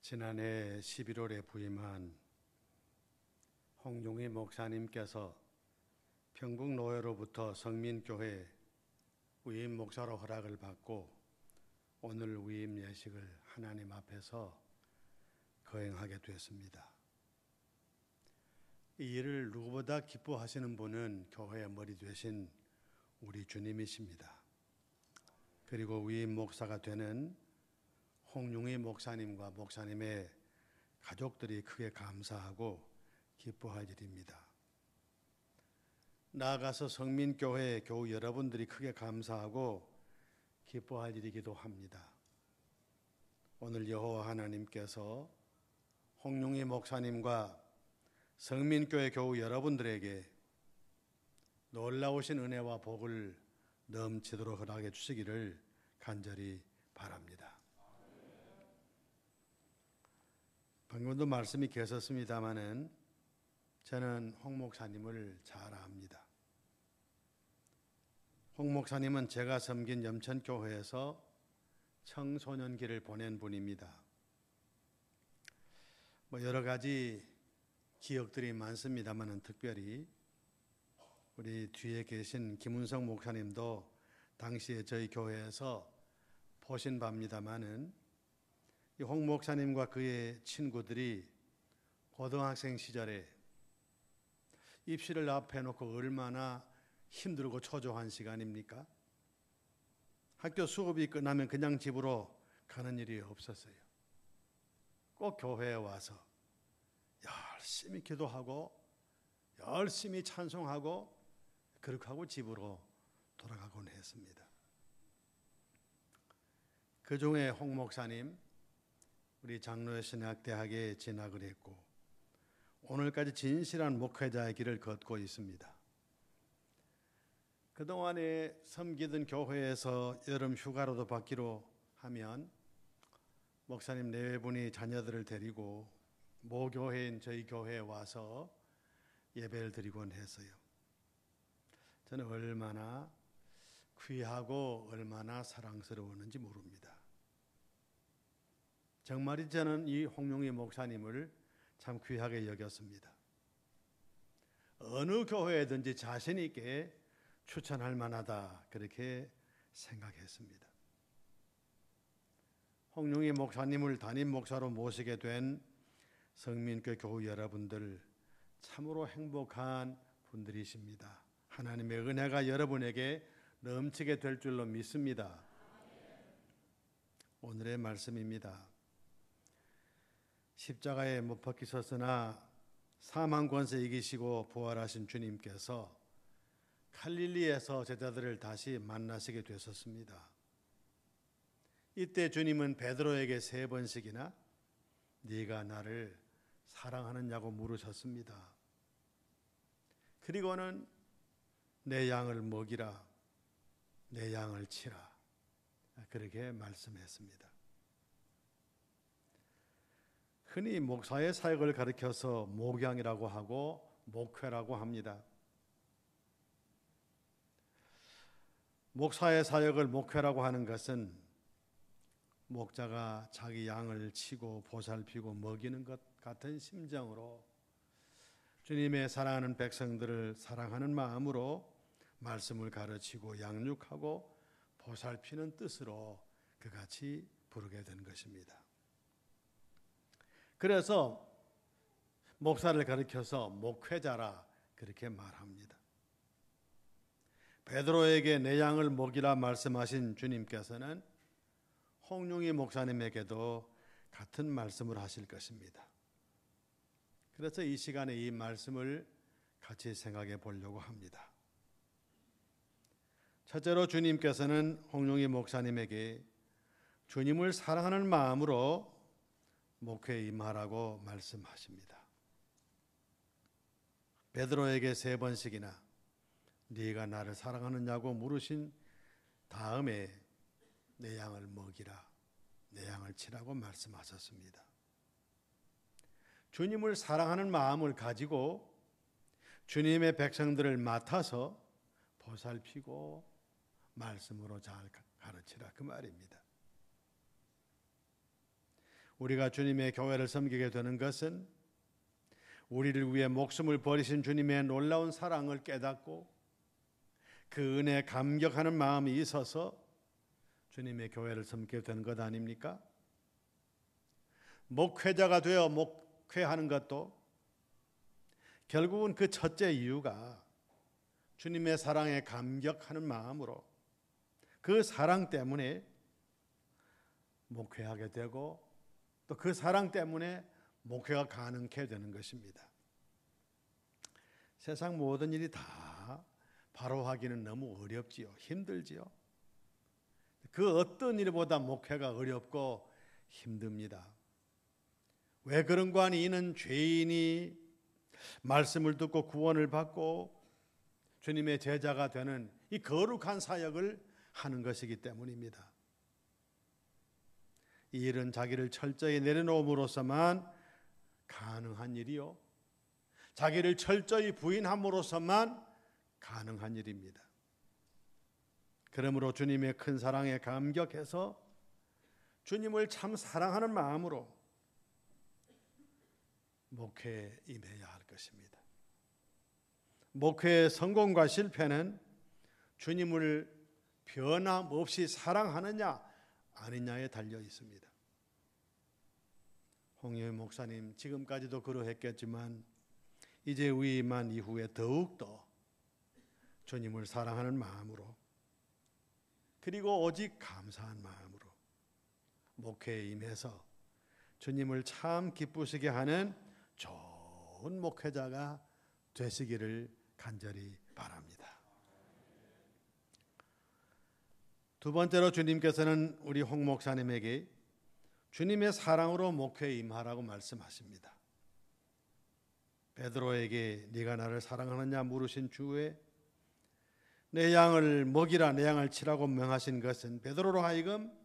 지난해 11월에 부임한 홍용희 목사님께서 평북노회로부터 성민교회 위임 목사로 허락을 받고 오늘 위임 예식을 하나님 앞에서 거행하게 되었습니다. 이 일을 누구보다 기뻐하시는 분은 교회의 머리 되신 우리 주님이십니다. 그리고 위임 목사가 되는 홍용희 목사님과 목사님의 가족들이 크게 감사하고 기뻐할 일입니다. 나아가서 성민교회 교우 여러분들이 크게 감사하고 기뻐할 일이기도 합니다. 오늘 여호와 하나님께서 홍용희 목사님과 성민교회 교우 여러분들에게 놀라우신 은혜와 복을 넘치도록 허락해 주시기를 간절히 바랍니다. 방금도 말씀이 계셨습니다마는 저는 홍 목사님을 잘 압니다. 홍 목사님은 제가 섬긴 염천교회에서 청소년기를 보낸 분입니다. 여러 가지 기억들이 많습니다마는 특별히 우리 뒤에 계신 김은성 목사님도 당시에 저희 교회에서 보신 바입니다마는 이 홍 목사님과 그의 친구들이 고등학생 시절에 입시를 앞에 놓고 얼마나 힘들고 초조한 시간입니까? 학교 수업이 끝나면 그냥 집으로 가는 일이 없었어요. 꼭 교회에 와서 열심히 기도하고 열심히 찬송하고 그렇게 하고 집으로 돌아가곤 했습니다. 그 중에 홍 목사님 우리 장로회 신학대학에 진학을 했고 오늘까지 진실한 목회자의 길을 걷고 있습니다. 그동안에 섬기던 교회에서 여름 휴가로도 받기로 하면 목사님 네분이 자녀들을 데리고 모교회인 저희 교회에 와서 예배를 드리곤 했어요. 저는 얼마나 귀하고 얼마나 사랑스러웠는지 모릅니다. 정말이 저는 이 홍용희 목사님을 참 귀하게 여겼습니다. 어느 교회든지 자신 있게 추천할 만하다 그렇게 생각했습니다. 홍용희 목사님을 담임 목사로 모시게 된 성민교회 교우 여러분들 참으로 행복한 분들이십니다. 하나님의 은혜가 여러분에게 넘치게 될 줄로 믿습니다. 오늘의 말씀입니다. 십자가에 못 박히셨으나 사망 권세 이기시고 부활하신 주님께서 갈릴리에서 제자들을 다시 만나시게 되셨습니다. 이때 주님은 베드로에게 3번씩이나 네가 나를 사랑하느냐고 물으셨습니다. 그리고는 내 양을 먹이라, 내 양을 치라 그렇게 말씀했습니다. 흔히 목사의 사역을 가리켜서 목양이라고 하고 목회라고 합니다. 목사의 사역을 목회라고 하는 것은 목자가 자기 양을 치고 보살피고 먹이는 것 같은 심정으로 주님의 사랑하는 백성들을 사랑하는 마음으로 말씀을 가르치고 양육하고 보살피는 뜻으로 그같이 부르게 된 것입니다. 그래서 목사를 가리켜서 목회자라 그렇게 말합니다. 베드로에게 내 양을 먹이라 말씀하신 주님께서는 홍용희 목사님에게도 같은 말씀을 하실 것입니다. 그래서 이 시간에 이 말씀을 같이 생각해 보려고 합니다. 첫째로 주님께서는 홍용희 목사님에게 주님을 사랑하는 마음으로 목회에 임하라고 말씀하십니다. 베드로에게 3번씩이나 네가 나를 사랑하느냐고 물으신 다음에 내 양을 먹이라, 내 양을 치라고 말씀하셨습니다. 주님을 사랑하는 마음을 가지고 주님의 백성들을 맡아서 보살피고 말씀으로 잘 가르치라 그 말입니다. 우리가 주님의 교회를 섬기게 되는 것은 우리를 위해 목숨을 버리신 주님의 놀라운 사랑을 깨닫고 그 은혜에 감격하는 마음이 있어서 주님의 교회를 섬기게 되는 것 아닙니까? 목회자가 되어 목회하는 것도 결국은 그 첫째 이유가 주님의 사랑에 감격하는 마음으로 그 사랑 때문에 목회하게 되고 또 그 사랑 때문에 목회가 가능케 되는 것입니다. 세상 모든 일이 다 바로 하기는 너무 어렵지요. 힘들지요. 그 어떤 일보다 목회가 어렵고 힘듭니다. 왜 그런가 하니 이는 죄인이 말씀을 듣고 구원을 받고 주님의 제자가 되는 이 거룩한 사역을 하는 것이기 때문입니다. 이 일은 자기를 철저히 내려놓음으로써만 가능한 일이요, 자기를 철저히 부인함으로써만 가능한 일입니다. 그러므로 주님의 큰 사랑에 감격해서 주님을 참 사랑하는 마음으로 목회에 임해야 할 것입니다. 목회의 성공과 실패는 주님을 변함없이 사랑하느냐 아니냐에 달려 있습니다. 홍여희 목사님 지금까지도 그러했겠지만 이제 위임한 이후에 더욱더 주님을 사랑하는 마음으로 그리고 오직 감사한 마음으로 목회에 임해서 주님을 참 기쁘시게 하는 좋은 목회자가 되시기를 간절히 바랍니다. 두 번째로 주님께서는 우리 홍 목사님에게 주님의 사랑으로 목회에 임하라고 말씀하십니다. 베드로에게 네가 나를 사랑하느냐 물으신 주에 내 양을 먹이라 내 양을 치라고 명하신 것은 베드로로 하여금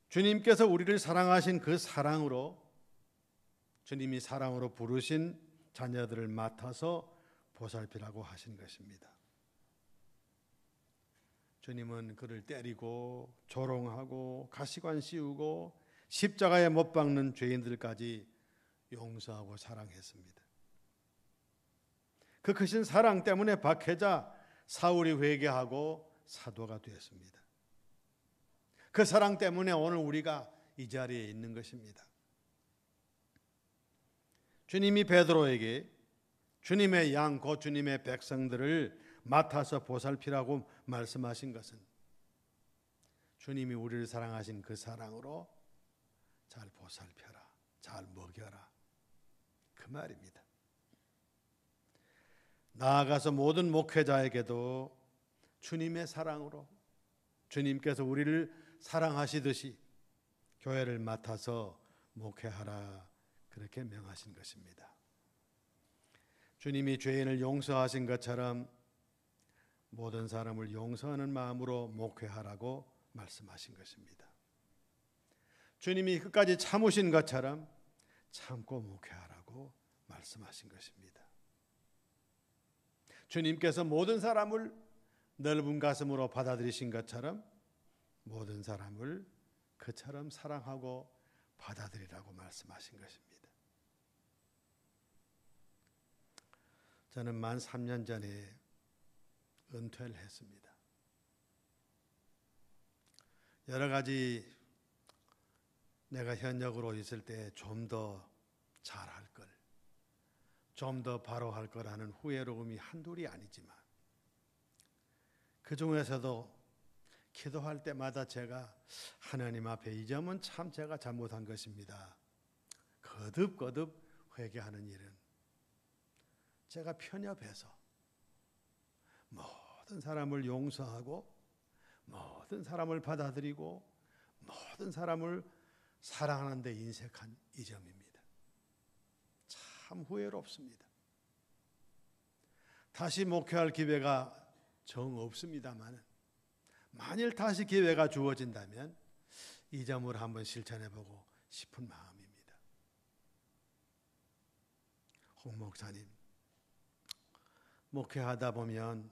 주님께서 우리를 사랑하신 그 사랑으로 주님이 사랑으로 부르신 자녀들을 맡아서 보살피라고 하신 것입니다. 주님은 그를 때리고 조롱하고 가시관 씌우고 십자가에 못 박는 죄인들까지 용서하고 사랑했습니다. 그 크신 사랑 때문에 박해자 사울이 회개하고 사도가 되었습니다. 그 사랑 때문에 오늘 우리가 이 자리에 있는 것입니다. 주님이 베드로에게 주님의 양 곧 주님의 백성들을 맡아서 보살피라고 말씀하신 것은 주님이 우리를 사랑하신 그 사랑으로 잘 보살펴라, 잘 먹여라 그 말입니다. 나아가서 모든 목회자에게도 주님의 사랑으로 주님께서 우리를 사랑하시듯이 교회를 맡아서 목회하라 그렇게 명하신 것입니다. 주님이 죄인을 용서하신 것처럼 모든 사람을 용서하는 마음으로 목회하라고 말씀하신 것입니다. 주님이 끝까지 참으신 것처럼 참고 목회하라고 말씀하신 것입니다. 주님께서 모든 사람을 넓은 가슴으로 받아들이신 것처럼 모든 사람을 그처럼 사랑하고 받아들이라고 말씀하신 것입니다. 저는 만 3년 전에 은퇴를 했습니다. 여러 가지 내가 현역으로 있을 때 좀 더 잘할 걸, 좀 더 바로 할 거라는 후회로움이 한둘이 아니지만 그 중에서도 기도할 때마다 제가 하나님 앞에 이 점은 참 제가 잘못한 것입니다. 거듭거듭 회개하는 일은 제가 편협해서 모든 사람을 용서하고 모든 사람을 받아들이고 모든 사람을 사랑하는 데 인색한 이 점입니다. 참 후회롭습니다. 다시 목회할 기회가 정 없습니다만 만일 다시 기회가 주어진다면 이 점을 한번 실천해보고 싶은 마음입니다. 홍 목사님, 목회하다 보면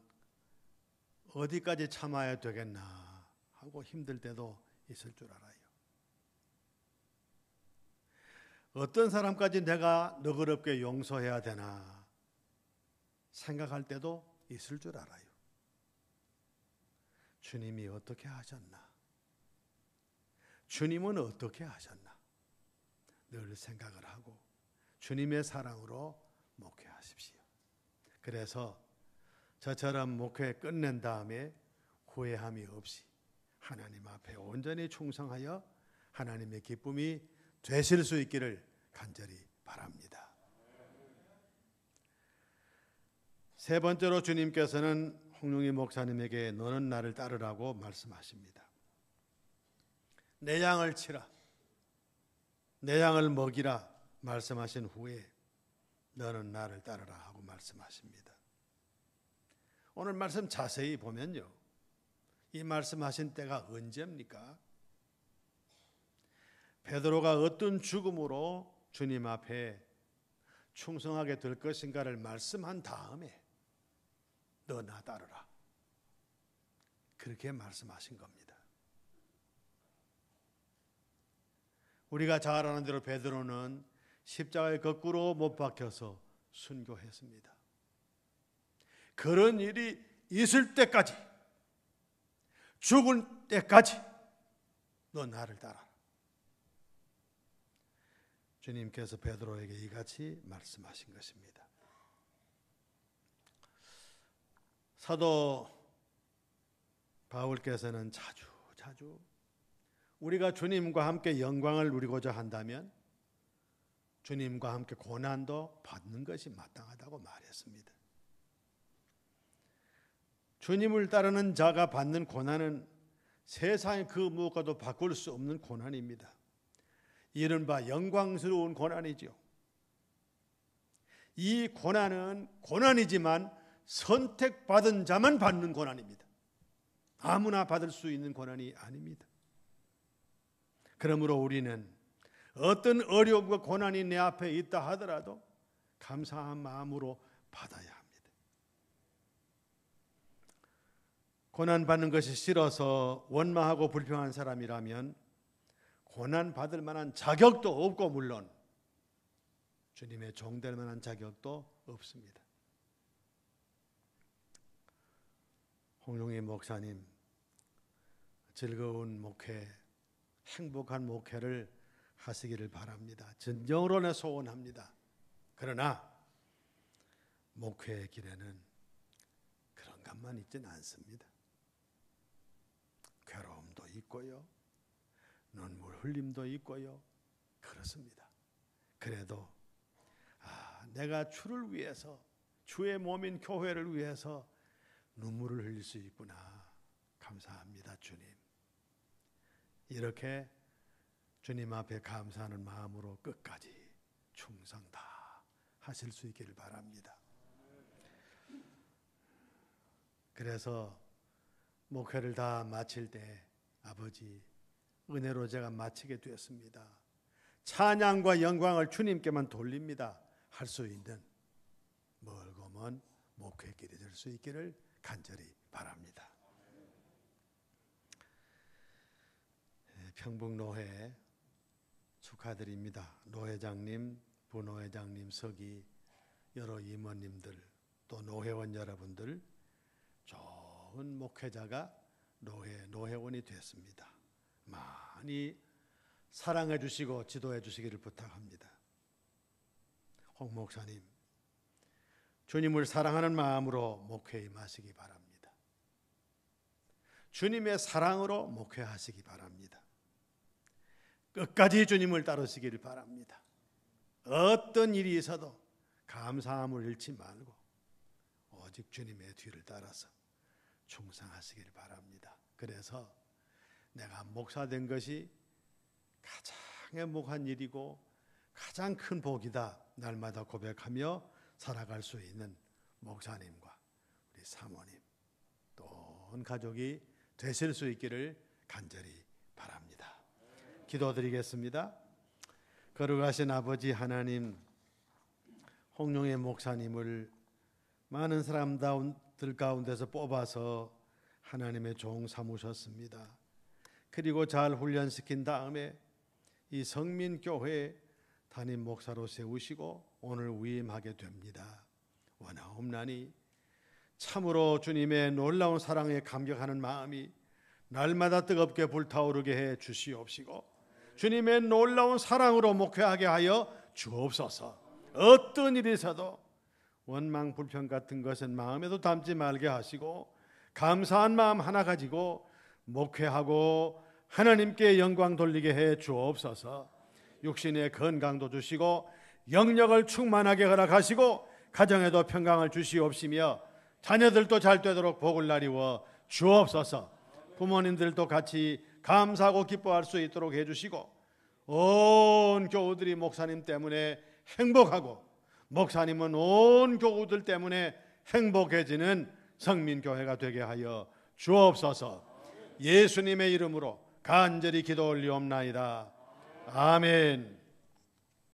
어디까지 참아야 되겠나 하고 힘들 때도 있을 줄 알아요. 어떤 사람까지 내가 너그럽게 용서해야 되나 생각할 때도 있을 줄 알아요. 주님이 어떻게 하셨나? 주님은 어떻게 하셨나? 늘 생각을 하고 주님의 사랑으로 목회하십시오. 그래서 저처럼 목회 끝낸 다음에 후회함이 없이 하나님 앞에 온전히 충성하여 하나님의 기쁨이 되실 수 있기를 간절히 바랍니다. 세 번째로 주님께서는 홍룡이 목사님에게 너는 나를 따르라고 말씀하십니다. 내 양을 치라, 내 양을 먹이라 말씀하신 후에 너는 나를 따르라 하고 말씀하십니다. 오늘 말씀 자세히 보면요, 이 말씀하신 때가 언제입니까? 베드로가 어떤 죽음으로 주님 앞에 충성하게 될 것인가를 말씀한 다음에 너 나 따르라, 그렇게 말씀하신 겁니다. 우리가 잘 아는 대로 베드로는 십자가에 거꾸로 못 박혀서 순교했습니다. 그런 일이 있을 때까지, 죽을 때까지 너 나를 따라. 주님께서 베드로에게 이같이 말씀하신 것입니다. 사도 바울께서는 자주 우리가 주님과 함께 영광을 누리고자 한다면 주님과 함께 고난도 받는 것이 마땅하다고 말했습니다. 주님을 따르는 자가 받는 고난은 세상의 그 무엇과도 바꿀 수 없는 고난입니다. 이른바 영광스러운 고난이죠. 이 고난은 고난이지만 선택받은 자만 받는 고난입니다. 아무나 받을 수 있는 고난이 아닙니다. 그러므로 우리는 어떤 어려움과 고난이 내 앞에 있다 하더라도 감사한 마음으로 받아야 합니다. 고난받는 것이 싫어서 원망하고 불평한 사람이라면 고난받을 만한 자격도 없고, 물론 주님의 종될 만한 자격도 없습니다. 홍룡이 목사님, 즐거운 목회, 행복한 목회를 하시기를 바랍니다. 진정으로 내 소원합니다. 그러나 목회의 길에는 그런 것만 있지는 않습니다. 괴로움도 있고요, 눈물 흘림도 있고요, 그렇습니다. 그래도 내가 주를 위해서, 주의 몸인 교회를 위해서 눈물을 흘릴 수 있구나, 감사합니다 주님. 이렇게 주님 앞에 감사하는 마음으로 끝까지 충성 다 하실 수 있기를 바랍니다. 그래서 목회를 다 마칠 때 아버지 은혜로 제가 마치게 되었습니다. 찬양과 영광을 주님께만 돌립니다 할 수 있는 멀고 먼 목회길이 될 수 있기를 간절히 바랍니다. 평북노회 축하드립니다. 노회장님, 부노회장님, 서기, 여러 임원님들, 또 노회원 여러분들, 좋은 목회자가 노회원이 됐습니다. 많이 사랑해 주시고 지도해 주시기를 부탁합니다. 홍 목사님, 주님을 사랑하는 마음으로 목회에 임하시기 바랍니다. 주님의 사랑으로 목회하시기 바랍니다. 끝까지 주님을 따르시기를 바랍니다. 어떤 일이 있어도 감사함을 잃지 말고 오직 주님의 뒤를 따라서 충성하시기를 바랍니다. 그래서 내가 목사 된 것이 가장 행복한 일이고 가장 큰 복이다, 날마다 고백하며 살아갈 수 있는 목사님과 우리 사모님, 또 온 가족이 되실 수 있기를 간절히 바랍니다. 기도드리겠습니다. 거룩하신 아버지 하나님, 홍룡의 목사님을 많은 사람들 가운데서 뽑아서 하나님의 종 삼으셨습니다. 그리고 잘 훈련시킨 다음에 이 성민교회에 담임 목사로 세우시고 오늘 위임하게 됩니다. 원하옵나니 참으로 주님의 놀라운 사랑에 감격하는 마음이 날마다 뜨겁게 불타오르게 해 주시옵시고 주님의 놀라운 사랑으로 목회하게 하여 주옵소서. 어떤 일이 있어도 원망 불평 같은 것은 마음에도 담지 말게 하시고 감사한 마음 하나 가지고 목회하고 하나님께 영광 돌리게 해 주옵소서. 육신의 건강도 주시고 영력을 충만하게 허락하시고 가정에도 평강을 주시옵시며 자녀들도 잘 되도록 복을 나리워 주옵소서. 부모님들도 같이 감사하고 기뻐할 수 있도록 해주시고 온 교우들이 목사님 때문에 행복하고 목사님은 온 교우들 때문에 행복해지는 성민교회가 되게 하여 주옵소서. 예수님의 이름으로 간절히 기도 올리옵나이다. 아멘.